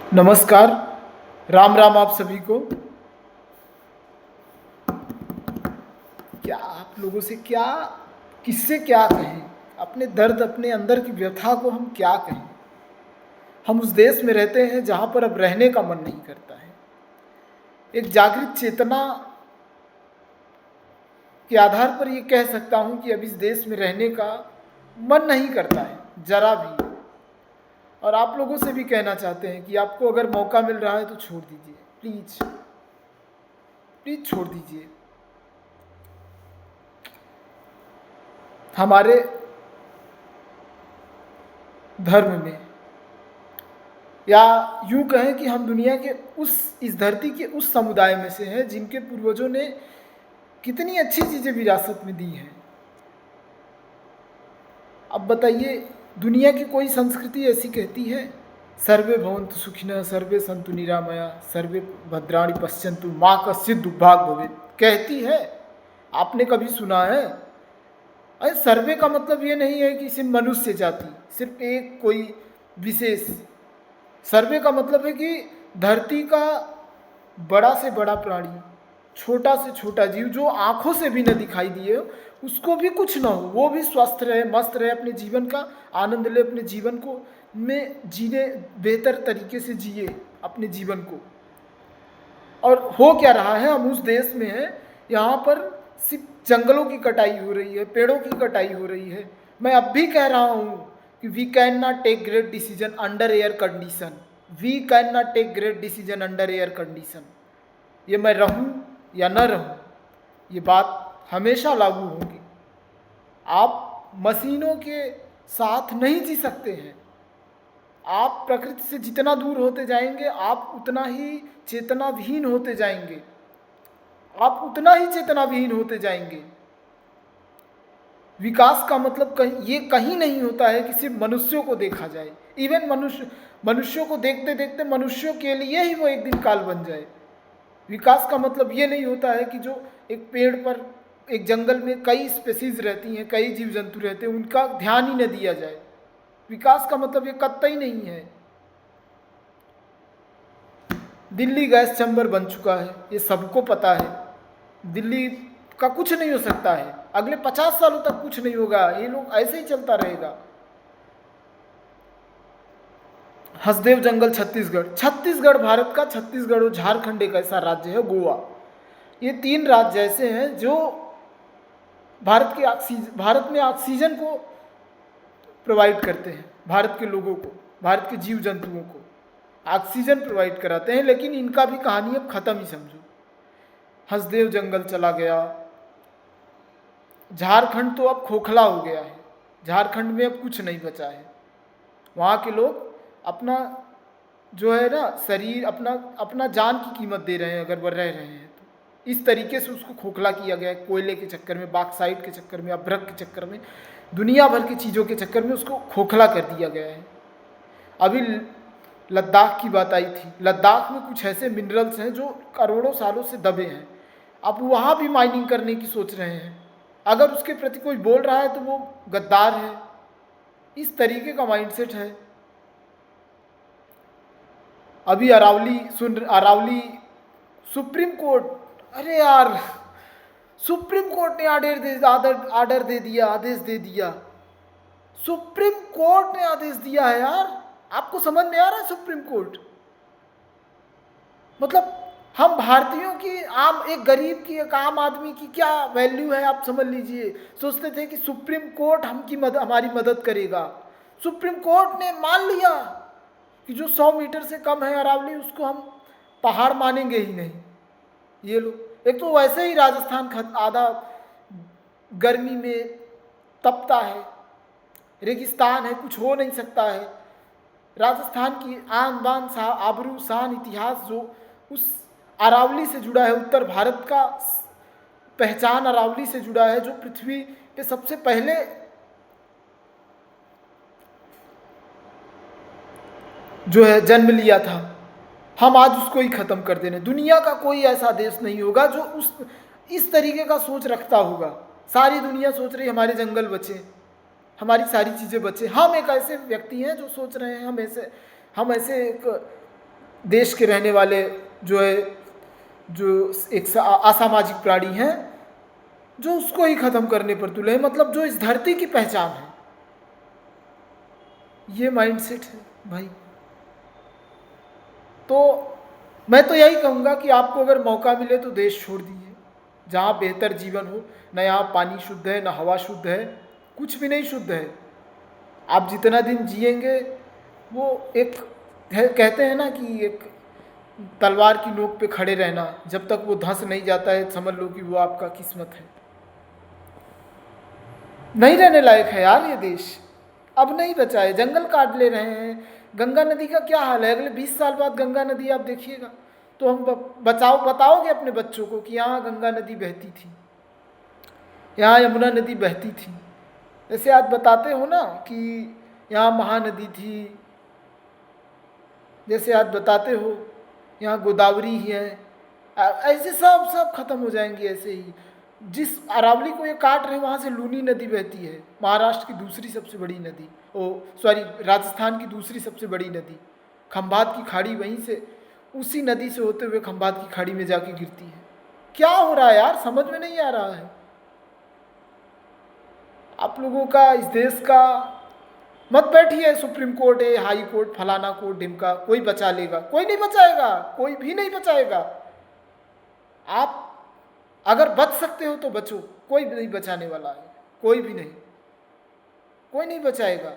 नमस्कार। राम राम आप सभी को। क्या आप लोगों से क्या किससे क्या कहें, अपने दर्द अपने अंदर की व्यथा को हम क्या कहें। हम उस देश में रहते हैं जहाँ पर अब रहने का मन नहीं करता है। एक जागृत चेतना के आधार पर ये कह सकता हूँ कि अब इस देश में रहने का मन नहीं करता है जरा भी। और आप लोगों से भी कहना चाहते हैं कि आपको अगर मौका मिल रहा है तो छोड़ दीजिए, प्लीज प्लीज छोड़ दीजिए। हमारे धर्म में, या यूं कहें कि हम दुनिया के इस धरती के उस समुदाय में से हैं जिनके पूर्वजों ने कितनी अच्छी चीज़ें विरासत में दी हैं। अब बताइए, दुनिया की कोई संस्कृति ऐसी कहती है सर्वे भवन्तु सुखिनः सर्वे सन्तु निरामया सर्वे भद्राणि पश्यन्तु माँ कश्चित् दुर्भाग् भवेत्, कहती है? आपने कभी सुना है? अरे सर्वे का मतलब ये नहीं है कि सिर्फ मनुष्य जाति, सिर्फ एक कोई विशेष। सर्वे का मतलब है कि धरती का बड़ा से बड़ा प्राणी, छोटा से छोटा जीव जो आंखों से भी न दिखाई दिए, उसको भी कुछ ना हो, वो भी स्वस्थ रहे, मस्त रहे, अपने जीवन का आनंद ले, अपने जीवन को में जीने, बेहतर तरीके से जिए अपने जीवन को। और हो क्या रहा है, हम उस देश में हैं यहाँ पर सिर्फ जंगलों की कटाई हो रही है, पेड़ों की कटाई हो रही है। मैं अब भी कह रहा हूँ कि we can not take great decision under air condition. We can not take great decision under air condition. ये मैं रहूँ या न रहूँ, ये बात हमेशा लागू होगी। आप मशीनों के साथ नहीं जी सकते हैं। आप प्रकृति से जितना दूर होते जाएंगे, आप उतना ही चेतना विहीन होते जाएंगे, आप उतना ही चेतना विहीन होते जाएंगे। विकास का मतलब ये कहीं नहीं होता है कि सिर्फ मनुष्यों को देखा जाए। इवन मनुष्यों को देखते देखते मनुष्यों के लिए ही वो एक दिन काल बन जाए। विकास का मतलब ये नहीं होता है कि जो एक पेड़ पर, एक जंगल में कई स्पेसीज रहती हैं, कई जीव जंतु रहते हैं, उनका ध्यान ही न दिया जाए। विकास का मतलब ये कतई नहीं है। दिल्ली गैस चैम्बर बन चुका है, ये सबको पता है। दिल्ली का कुछ नहीं हो सकता है, अगले 50 सालों तक कुछ नहीं होगा, ये लोग ऐसे ही चलता रहेगा। हसदेव जंगल छत्तीसगढ़ भारत का, छत्तीसगढ़ और झारखंड एक ऐसा राज्य है, गोवा, ये 3 राज्य ऐसे हैं जो भारत में ऑक्सीजन को प्रोवाइड करते हैं। भारत के लोगों को, भारत के जीव जंतुओं को ऑक्सीजन प्रोवाइड कराते हैं। लेकिन इनका भी कहानी अब खत्म ही समझो। हसदेव जंगल चला गया, झारखंड तो अब खोखला हो गया है, झारखंड में अब कुछ नहीं बचा है। वहाँ के लोग अपना जो है ना शरीर, अपना जान की कीमत दे रहे हैं अगर वह रह रहे हैं तो। इस तरीके से उसको खोखला किया गया है, कोयले के चक्कर में, बाक्साइड के चक्कर में, अभ्रक के चक्कर में, दुनिया भर की चीज़ों के चक्कर में उसको खोखला कर दिया गया है। अभी लद्दाख की बात आई थी, लद्दाख में कुछ ऐसे मिनरल्स हैं जो करोड़ों सालों से दबे हैं। अब वहाँ भी माइनिंग करने की सोच रहे हैं। अगर उसके प्रति कोई बोल रहा है तो वो गद्दार है। इस तरीके का माइंडसेट है। अभी अरावली सुप्रीम कोर्ट, अरे यार, सुप्रीम कोर्ट ने आदेश दे दिया। सुप्रीम कोर्ट ने आदेश दिया है यार, आपको समझ में आ रहा है? सुप्रीम कोर्ट मतलब हम भारतीयों की, एक गरीब की, एक आम आदमी की क्या वैल्यू है आप समझ लीजिए। सोचते थे कि सुप्रीम कोर्ट हमारी मदद करेगा। सुप्रीम कोर्ट ने मान लिया कि जो 100 मीटर से कम है अरावली, उसको हम पहाड़ मानेंगे ही नहीं। ये लोग, एक तो वैसे ही राजस्थान आधा गर्मी में तपता है, रेगिस्तान है, कुछ हो नहीं सकता है। राजस्थान की आन बान आबरू शान इतिहास जो उस अरावली से जुड़ा है, उत्तर भारत का पहचान अरावली से जुड़ा है, जो पृथ्वी पे सबसे पहले जो है जन्म लिया था। हम आज उसको ही खत्म कर देने। दुनिया का कोई ऐसा देश नहीं होगा जो इस तरीके का सोच रखता होगा। सारी दुनिया सोच रही हमारे जंगल बचे, हमारी सारी चीज़ें बचे। हम एक ऐसे व्यक्ति हैं जो सोच रहे हैं हम ऐसे एक देश के रहने वाले जो है, जो एक असामाजिक प्राणी हैं, जो उसको ही खत्म करने पर तुले हैं, मतलब जो इस धरती की पहचान है। ये माइंडसेट है भाई। तो मैं तो यही कहूँगा कि आपको अगर मौका मिले तो देश छोड़ दीजिए, जहाँ बेहतर जीवन हो। न यहाँ पानी शुद्ध है, न हवा शुद्ध है, कुछ भी नहीं शुद्ध है। आप जितना दिन जिएंगे, वो एक कहते हैं ना कि एक तलवार की नोक पे खड़े रहना, जब तक वो धंस नहीं जाता है समझ लो कि वो आपका किस्मत है। नहीं रहने लायक है यार ये देश, अब नहीं बचा है। जंगल काट ले रहे हैं। गंगा नदी का क्या हाल है, अगले 20 साल बाद गंगा नदी आप देखिएगा तो हम बताओगे अपने बच्चों को कि यहाँ गंगा नदी बहती थी, यहाँ यमुना नदी बहती थी। जैसे आज बताते हो ना कि यहाँ महानदी थी, जैसे आज बताते हो यहाँ गोदावरी ही है, ऐसे सब सब खत्म हो जाएंगे ऐसे ही। जिस अरावली को ये काट रहे हैं वहाँ से लूनी नदी बहती है, महाराष्ट्र की दूसरी सबसे बड़ी नदी, ओ सॉरी राजस्थान की दूसरी सबसे बड़ी नदी। खंभात की खाड़ी वहीं से, उसी नदी से होते हुए खंभात की खाड़ी में जाके गिरती है। क्या हो रहा है यार, समझ में नहीं आ रहा है आप लोगों का, इस देश का। मत बैठिए सुप्रीम कोर्ट है, हाई कोर्ट, फलाना कोर्ट, ढिमका, कोई बचा लेगा? कोई नहीं बचाएगा, कोई भी नहीं बचाएगा। आप अगर बच सकते हो तो बचो, कोई नहीं बचाने वाला है, कोई भी नहीं, कोई नहीं बचाएगा।